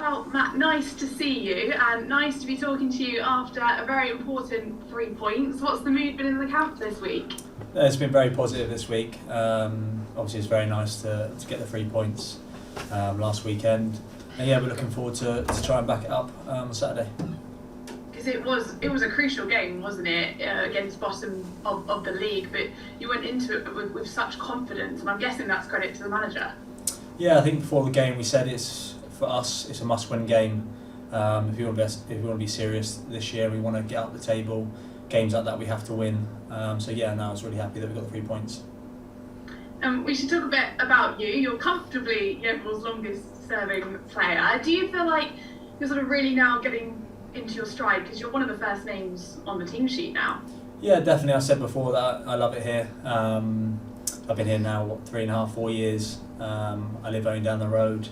Well, Matt, nice to see you and nice to be talking to you after a very important 3 points. What's the mood been in the camp this week? It's been very positive this week. Obviously, it's very nice to get the 3 points last weekend. And yeah, we're looking forward to try and back it up on Saturday. Because it was a crucial game, wasn't it, against bottom of the league, but you went into it with such confidence, and I'm guessing that's credit to the manager. Yeah, I think before the game we said for us it's a must-win game. If we want to be serious this year, we want to get up the table. Games like that we have to win. So yeah, no, I was really happy that we got the 3 points. We should talk a bit about you. You're comfortably Yeovil's longest-serving player. Do you feel like you're sort of really now getting into your stride, because you're one of the first names on the team sheet now? Yeah, definitely. I said before that I love it here. I've been here now 3.5, 4 years. I live only down the road,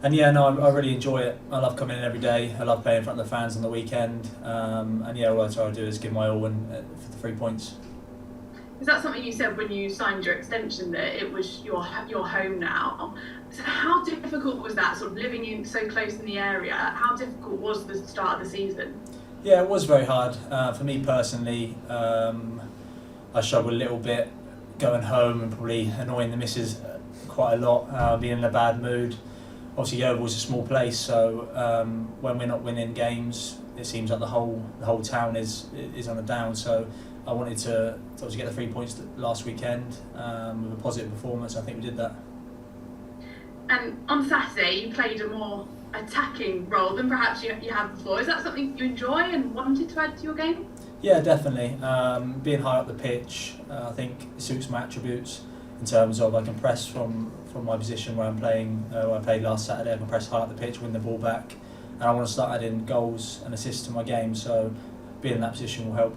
and yeah, no, I really enjoy it. I love coming in every day. I love playing in front of the fans on the weekend, and yeah, all I try to do is give my all for the 3 points. Is that something you said when you signed your extension, that it was your home now? So how difficult was that, sort of living in so close in the area? How difficult was the start of the season? Yeah, it was very hard. For me personally, I struggled a little bit going home and probably annoying the missus quite a lot, being in a bad mood. Obviously, Yeovil's a small place, so when we're not winning games, it seems like the whole town is on a down. So I wanted to obviously get the 3 points last weekend with a positive performance. I think we did that. And on Saturday, you played a more attacking role than perhaps you had before. Is that something you enjoy and wanted to add to your game? Yeah, definitely. Being high up the pitch, I think suits my attributes in terms of I can press from my position where I'm playing. Where I played last Saturday, I can press high up the pitch, win the ball back, and I want to start adding goals and assists to my game. So being in that position will help.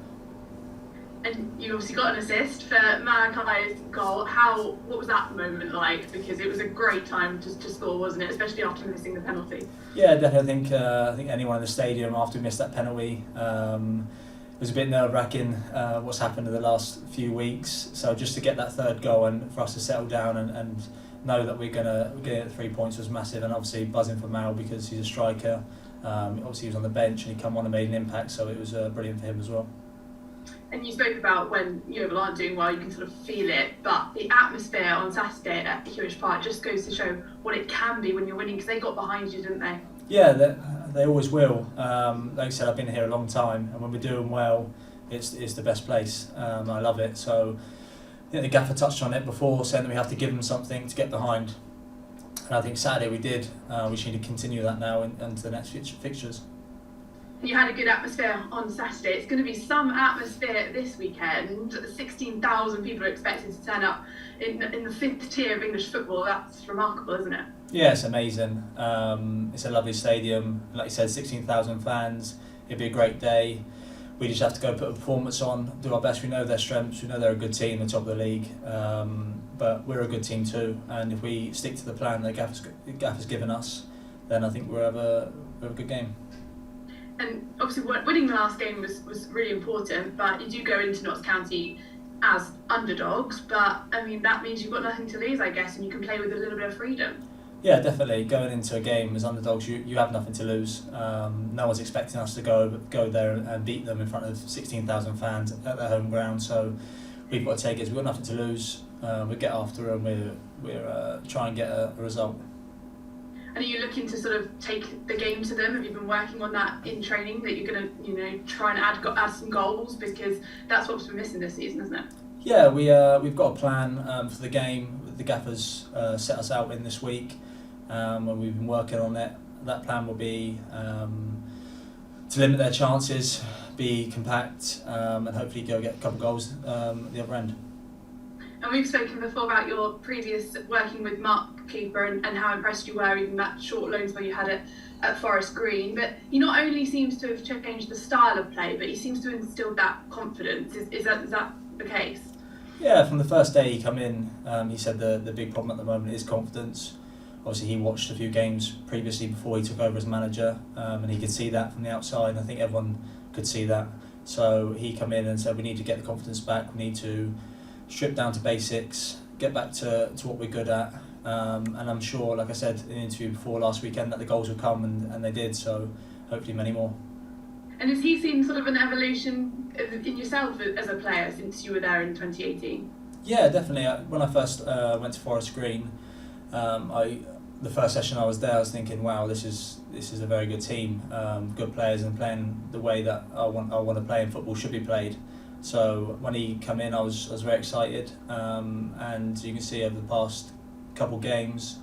And you obviously got an assist for Malakai's goal. What was that moment like? Because it was a great time to score, wasn't it? Especially after missing the penalty. Yeah, definitely. I think anyone in the stadium after we missed that penalty, it was a bit nerve-wracking what's happened in the last few weeks. So just to get that third goal and for us to settle down and know that we're gonna get 3 points was massive. And obviously buzzing for Mal because he's a striker. Obviously he was on the bench and he come on and made an impact, so it was brilliant for him as well. And you spoke about when Yeovil aren't doing well, you can sort of feel it, but the atmosphere on Saturday at Hewish Park just goes to show what it can be when you're winning, because they got behind you, didn't they? Yeah, they always will. Like I said, I've been here a long time, and when we're doing well, it's the best place. I love it. So I think the gaffer touched on it before, saying that we have to give them something to get behind. And I think Saturday we did. We just need to continue that now into the next fixtures. You had a good atmosphere on Saturday. It's going to be some atmosphere this weekend. 16,000 people are expected to turn up in the fifth tier of English football. That's remarkable, isn't it? Yeah, it's amazing. It's a lovely stadium. Like you said, 16,000 fans. It'd be a great day. We just have to go put a performance on, do our best. We know their strengths. We know they're a good team, the top of the league. But we're a good team too. And if we stick to the plan that Gaffer's given us, then I think we'll have a good game. And obviously winning the last game was really important, but you do go into Notts County as underdogs, but I mean that means you've got nothing to lose, I guess, and you can play with a little bit of freedom. Yeah, definitely. Going into a game as underdogs, you have nothing to lose. No one's expecting us to go there and beat them in front of 16,000 fans at their home ground, so we've got to take it. We've got nothing to lose. We'll get after them, we're try and get a result. And are you looking to sort of take the game to them? Have you been working on that in training, that you're going to, try and add some goals, because that's what's been missing this season, isn't it? Yeah, we've got a plan for the game. The gaffers set us out in this week, and we've been working on it. That plan will be to limit their chances, be compact, and hopefully go get a couple of goals at the other end. And we've spoken before about your previous working with Mark Cooper and how impressed you were, even that short loan spell you had at Forest Green. But he not only seems to have changed the style of play, but he seems to have instilled that confidence. Is that the case? Yeah, from the first day he come in, he said the big problem at the moment is confidence. Obviously he watched a few games previously before he took over as manager, and he could see that from the outside, and I think everyone could see that. So he come in and said we need to get the confidence back, we need to strip down to basics, get back to what we're good at, and I'm sure, like I said in the interview before last weekend, that the goals would come, and they did. So hopefully many more. And has he seen sort of an evolution in yourself as a player since you were there in 2018? Yeah, definitely. When I first went to Forest Green, the first session I was there, I was thinking, wow, this is a very good team, good players, and playing the way that I want to play in football should be played. So when he came in, I was very excited, and you can see over the past couple games,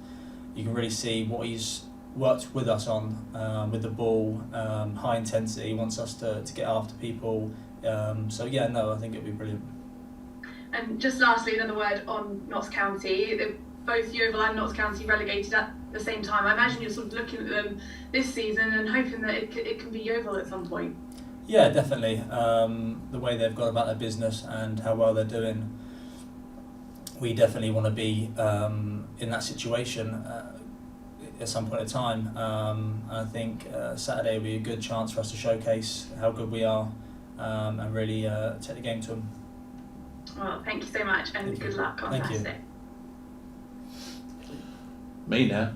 you can really see what he's worked with us on, with the ball, high intensity. He wants us to get after people. So yeah, no, I think it'll be brilliant. And just lastly, another word on Notts County. Both Yeovil and Notts County relegated at the same time. I imagine you're sort of looking at them this season and hoping that it can be Yeovil at some point. Yeah, definitely. The way they've gone about their business and how well they're doing, we definitely want to be in that situation at some point in time. I think Saturday will be a good chance for us to showcase how good we are, and really take the game to them. Well, thank you so much, and good luck on Saturday. Me now.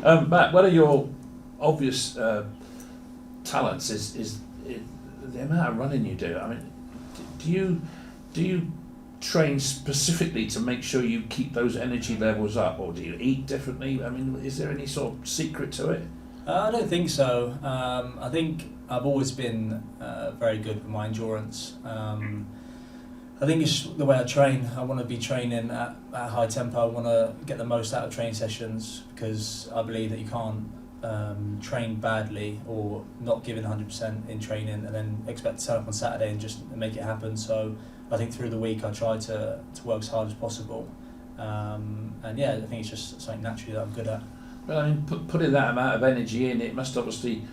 Matt, one of your obvious talents is the amount of running you do. I mean, do you train specifically to make sure you keep those energy levels up, or do you eat differently? I mean, is there any sort of secret to it? I don't think so. I think I've always been very good with my endurance. I think it's the way I train. I want to be training at high tempo. I want to get the most out of training sessions, because I believe that you can't train badly or not giving 100% in training and then expect to turn up on Saturday and just make it happen. So I think through the week I try to work as hard as possible. And yeah, I think it's just something naturally that I'm good at. Well, I mean, putting that amount of energy in, it must obviously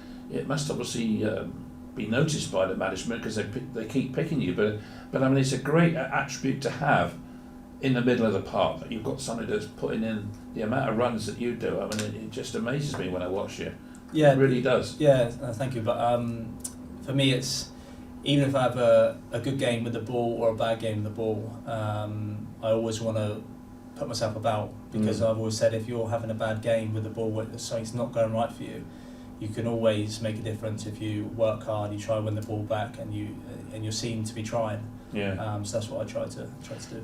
be noticed by the management, because they keep picking you. But I mean, it's a great attribute to have in the middle of the park, that you've got somebody that's putting in the amount of runs that you do. I mean, it just amazes me when I watch you. Yeah, it really does. Yeah, thank you. But for me, it's even if I have a good game with the ball or a bad game with the ball, I always want to put myself about, because I've always said, if you're having a bad game with the ball, where something's not going right for you, you can always make a difference if you work hard, you try to win the ball back, and you're seen to be trying. Yeah. So that's what I try to do.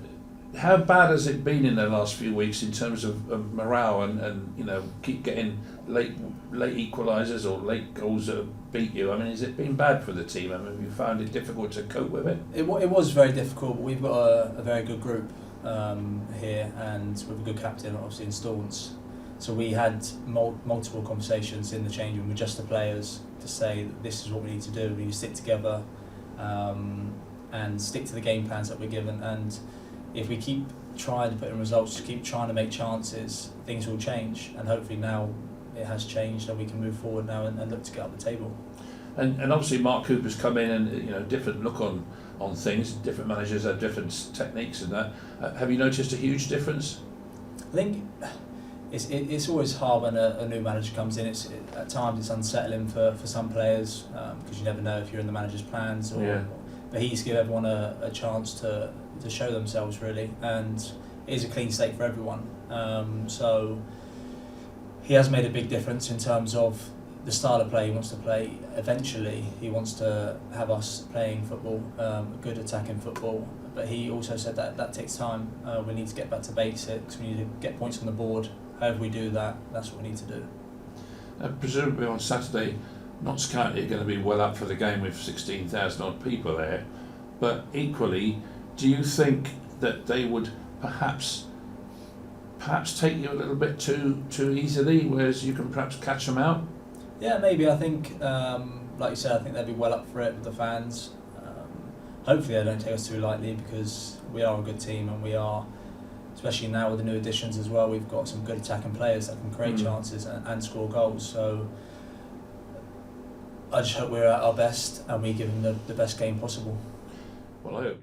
How bad has it been in the last few weeks in terms of morale and keep getting late equalisers or late goals that beat you? I mean, has it been bad for the team? I mean, have you found it difficult to cope with it? It was very difficult. We've got a very good group here, and with a good captain, obviously, in Staunce. So we had multiple conversations in the change room with just the players to say that this is what we need to do. We need to stick together and stick to the game plans that we're given. And if we keep trying to put in results, keep trying to make chances, things will change. And hopefully now it has changed, and we can move forward now and look to get up the table. And obviously Mark Cooper's come in, and different look on things. Different managers have different techniques and that. Have you noticed a huge difference? I think it's always hard when a new manager comes in. At times it's unsettling for some players, because you never know if you're in the manager's plans. But he's given everyone a chance to show themselves, really, and it is a clean slate for everyone. So he has made a big difference in terms of the style of play he wants to play. Eventually he wants to have us playing football, good attacking football, but he also said that takes time. We need to get back to basics, we need to get points on the board. However we do that, that's what we need to do. Presumably on Saturday, Notts County are going to be well up for the game with 16,000 odd people there, but equally, do you think that they would perhaps take you a little bit too easily, whereas you can perhaps catch them out? Yeah, maybe. I think, like you said, I think they'll be well up for it with the fans. Hopefully they don't take us too lightly, because we are a good team, and we are, especially now with the new additions as well, we've got some good attacking players that can create chances and score goals. So I just hope we're at our best and we give them the best game possible. Well, I hope.